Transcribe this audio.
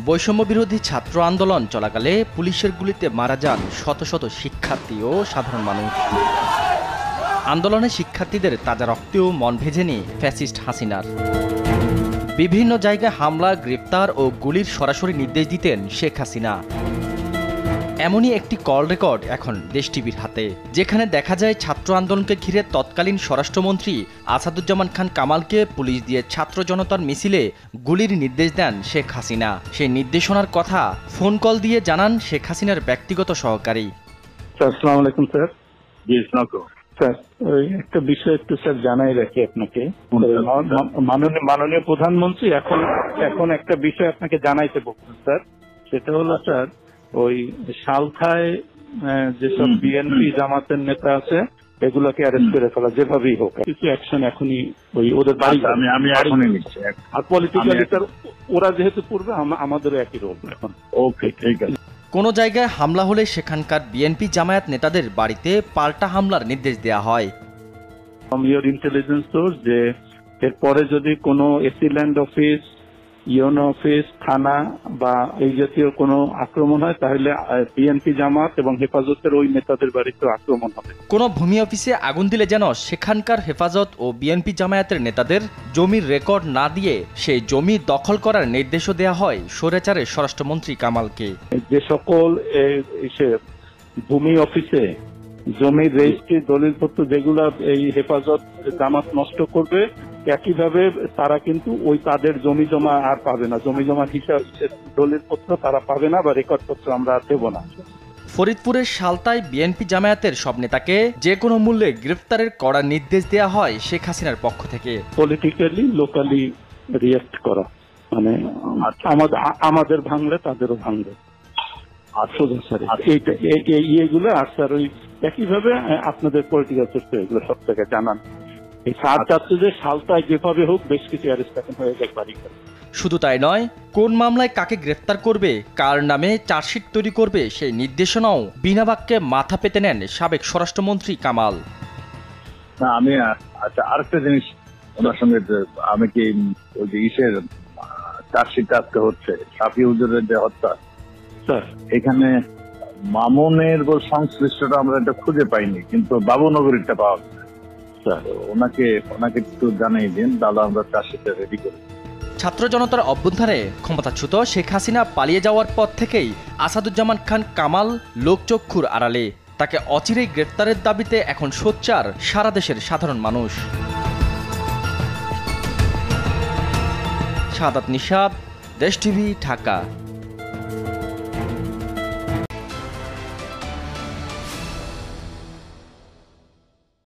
বৈষম্য বিরোধী ছাত্র আন্দোলন চলাকালে পুলিশের গুলিতে মারা যান শত শত শিক্ষার্থী ও সাধারণ মানুষ। আন্দোলনে শিক্ষার্থীদের তাজা রক্তেও মন ভেজেনি ফ্যাসিস্ট হাসিনার। বিভিন্ন জায়গায় হামলা, গ্রেপ্তার ও গুলির সরাসরি নির্দেশ দিতেন শেখ হাসিনা। এমনই একটি কল রেকর্ড এখন দেশ টিভির হাতে, যেখানে দেখা যায় ছাত্র আন্দোলনকে ঘিরে তৎকালীন স্বরাষ্ট্রমন্ত্রী আসাদুজ্জামান খান কামালকে পুলিশ দিয়ে ছাত্র জনতার মিছিলে গুলির নির্দেশ দেন শেখ হাসিনা। সেই নির্দেশনার কথা ফোন কল দিয়ে জানান শেখ হাসিনার ব্যক্তিগত সহকারী। আসসালামু আলাইকুম স্যার। স্যার, ওই একটা বিষয় একটু স্যার জানাই রাখি আপনাকে। মাননীয় প্রধানমন্ত্রী এখন একটা বিষয় আপনাকে জানাইতে বলছেন স্যার। সেটা হলো স্যার, ওই সালখায় যেসব বিএনপি জামাতের নেতা আছে এগুলোকে অ্যারেস্ট করে ফেলা, যেভাবেই হোক কিছু অ্যাকশন এখনই ওই ওদের বাড়ি আমি এখনই নিচ্ছি। আর পলিটিক্যালি স্যার ওরা যেহেতু পূর্বে আমাদেরও একই রোল এখন। ওকে, ঠিক আছে। কোনো জায়গায় হামলা হলে সেখানকার বিএনপি জামায়াত নেতাদের বাড়িতে পাল্টা হামলার নির্দেশ দেওয়া হয়। ফ্রম ইওর ইন্টেলিজেন্স সোর্স যে এরপরে যদি কোনো এসিল্যান্ড অফিস, ইউনো অফিস, থানা বা এই জাতীয় কোনো আক্রমণ হয় তাহলে বিএনপি জামাত এবং হেফাজতের ওই নেতাদের বাড়িতে আক্রমণ হবে। কোনো ভূমি অফিসে আগুন দিলে যেন সেখানকার হেফাজত ও বিএনপি জামায়াতের নেতাদের জমির রেকর্ড না দিয়ে সেই জমি দখল করার নির্দেশও দেওয়া হয় স্বৈরাচারের স্বরাষ্ট্রমন্ত্রী কামালকে। যে সকল ভূমি অফিসে জমির রেজিস্ট্রি, দলিলপত্র যেগুলা এই হেফাজত জামাত নষ্ট করবে, একইভাবে তারা কিন্তু ওই তাদের জমি জমা আর পাবে না। জমি জমার হিসাব, দলিলপত্র তারা পাবে না বা রেকর্ডপত্র আমরা দেব না। ফরিদপুরের সালতায় বিএনপি জামায়াতের সব নেতাকে যে কোনো মূল্যে গ্রেফতারের কড়া নির্দেশ দেওয়া হয় শেখ হাসিনার পক্ষ থেকে। পলিটিক্যালি লোকালি রিয়েক্ট করা, মানে আমাদের ভাঙলে তাদেরও ভাঙবে। এইগুলো আর স্যার ওই একইভাবে আপনাদের পলিটিক্যাল সোর্স এগুলো সব থেকে জানান। এই সাত ছাত্রদের সালতায় যেভাবে হোক বেশ কিছু অ্যারেস্ট এখন হয়ে যায় বাড়ি। শুধু তাই নয়, কোন মামলায় কাকে গ্রেফতার করবে, কার নামে চার্জশিট তৈরি করবে সেই নির্দেশনাও বিনা বাক্যে মাথা পেতে নেন সাবেক স্বরাষ্ট্রমন্ত্রী কামাল। আমি আচ্ছা, আরেকটা জিনিস ওনার সঙ্গে, আমি কি ওই যে ইসের চার্জশিট আজকে হচ্ছে শাফি হুজুরের যে হত্যা, এখানে মামুনের সংশ্লিষ্টটা আমরা এটা খুঁজে পাইনি, কিন্তু বাবুনগরীরটা পাওয়া গেছে। ওনাকে একটু জানিয়ে দিন, তাহলে আমরা চার্জশিটটা রেডি করি। ছাত্র জনতার অভ্যুত্থানে ক্ষমতাচ্যুত শেখ হাসিনা পালিয়ে যাওয়ার পর থেকেই আসাদুজ্জামান খান কামাল লোকচক্ষুর আড়ালে। তাকে অচিরেই গ্রেফতারের দাবিতে এখন সোচ্চার সারা দেশের সাধারণ মানুষ। শাহাদাত নিশাত, দেশ টিভি, ঢাকা।